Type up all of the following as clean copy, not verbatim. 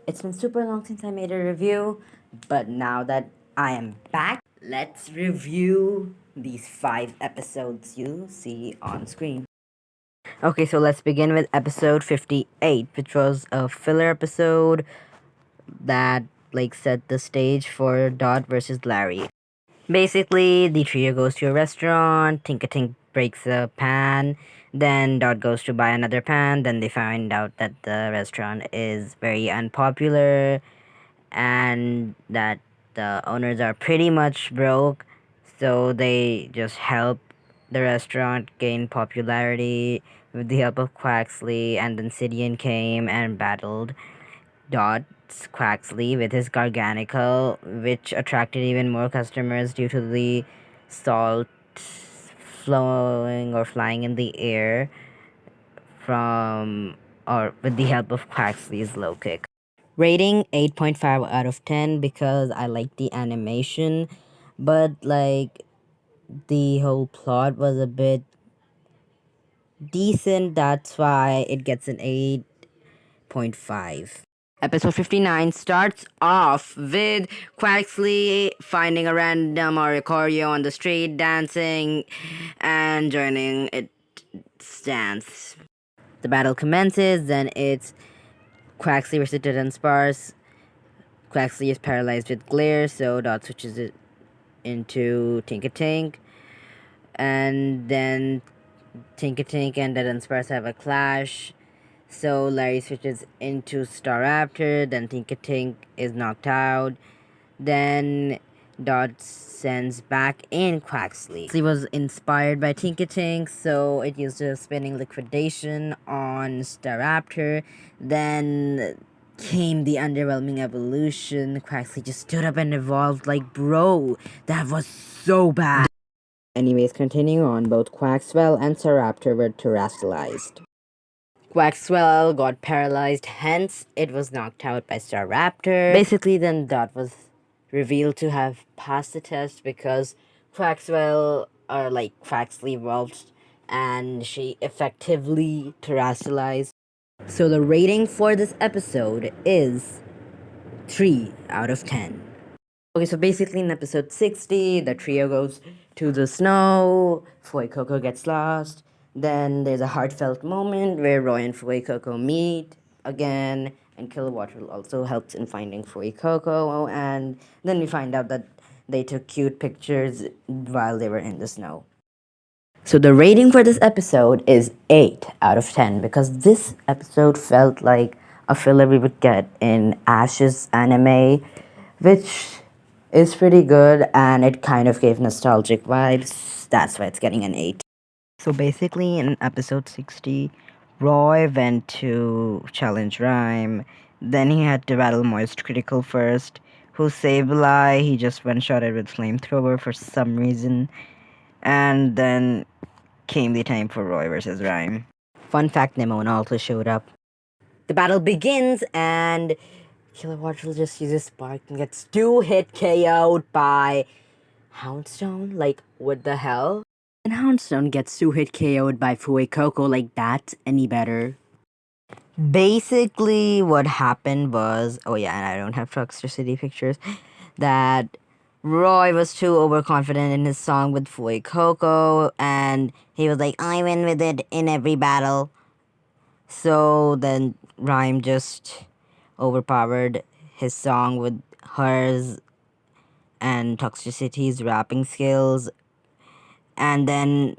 It's been super long since I made a review, but now that I am back, let's review these 5 episodes you see on screen. Okay, so let's begin with episode 58, which was a filler episode that set the stage for Dot versus Larry. Basically, the trio goes to a restaurant, Tinka-Tink breaks a pan, then Dot goes to buy another pan, then they find out that the restaurant is very unpopular and that the owners are pretty much broke, so they just help the restaurant gain popularity with the help of Quaxley, and then Sidian came and battled Dot's Quaxley with his Garganical, which attracted even more customers due to the salt flowing or flying in the air from or with the help of Quaxley's low kick. Rating 8.5 out of 10 because I like the animation, but the whole plot was a bit decent. That's why it gets an 8.5. Episode 59 starts off with Quaxley finding a random choreo on the street, dancing, and joining its dance. The battle commences, then it's Quaxley versus Dunsparce. Quaxley is paralyzed with glare, so Dot switches it into Tinka-Tink. And then Tinka-Tink and Dunsparce have a clash. So Larry switches into Staraptor, then Tinka-Tink is knocked out. Then Dot sends back in Quaxley. He was inspired by Tinka-Tink, so it used a spinning liquidation on Staraptor. Then came the underwhelming evolution. Quaxley just stood up and evolved like, bro, that was so bad. Anyways, continuing on, both Quaxwell and Staraptor were terrestrialized. Quaxwell got paralyzed, hence it was knocked out by Staraptor. Basically, then Dot was revealed to have passed the test because Quaxwell, Quaxley evolved and she effectively terrestrialized. So the rating for this episode is 3 out of 10. Okay, so basically in episode 60, the trio goes to the snow, Fuecoco gets lost, then there's a heartfelt moment where Roy and Fuecoco meet again, and Kilowatt also helps in finding Fuecoco, and then we find out that they took cute pictures while they were in the snow. So the rating for this episode is 8 out of 10 because this episode felt like a filler we would get in Ash's anime, which is pretty good and it kind of gave nostalgic vibes. That's why it's getting an 8. So basically in episode 60, Roy went to challenge Rhyme. Then he had to battle Moist Critical first, who Sableye, he just one-shotted with Flamethrower for some reason. And then came the time for Roy versus Rhyme. Fun fact, Nimona also showed up. The battle begins and Kilowatt just uses Spark and gets 2-hit KO'd by Houndstone? Like, what the hell? And Houndstone gets 2-hit KO'd by Fuecoco, like that's any better. Basically, what happened was, oh yeah, and I don't have Truckster City pictures, that Roy was too overconfident in his song with Fuecoco, and he was like, I win with it in every battle. So then Rhyme just overpowered his song with hers and Toxicity's rapping skills, and then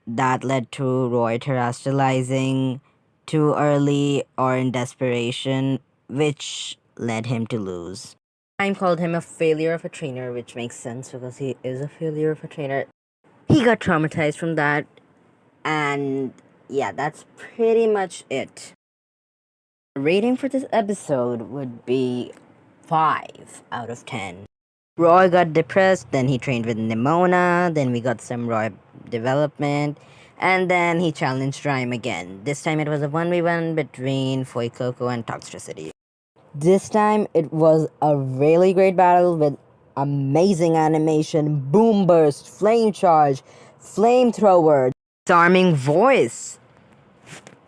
that led to Roy terrestrializing too early or in desperation, which led him to lose. Time called him a failure of a trainer, which makes sense because he is a failure of a trainer. He got traumatized from that, and yeah, that's pretty much it. The rating for this episode would be 5 out of 10. Roy got depressed, then he trained with Nimona, then we got some Roy development, and then he challenged Rhyme again. This time it was a 1v1 between Fuecoco and Toxtricity. This time it was a really great battle with amazing animation, boom burst, flame charge, flamethrower, disarming voice.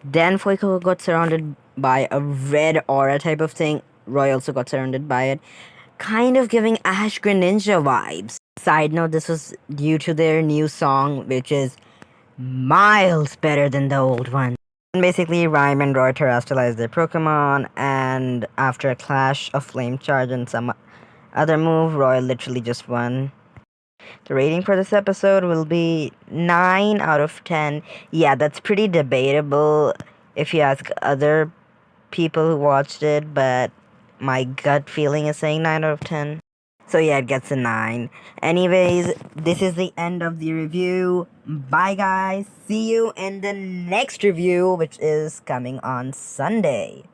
Then Fuecoco got surrounded by a red aura type of thing, Roy also got surrounded by it, kind of giving Ash Greninja vibes. Side note, this was due to their new song, which is miles better than the old one. And basically, Rhyme and Roy terrestrialized their Pokemon, and after a clash of Flame Charge and some other move, Roy literally just won. The rating for this episode will be 9 out of 10. Yeah, that's pretty debatable if you ask other people who watched it, but my gut feeling is saying 9 out of 10. So yeah, it gets a 9. Anyways, this is the end of the review. Bye guys. See you in the next review, which is coming on Sunday.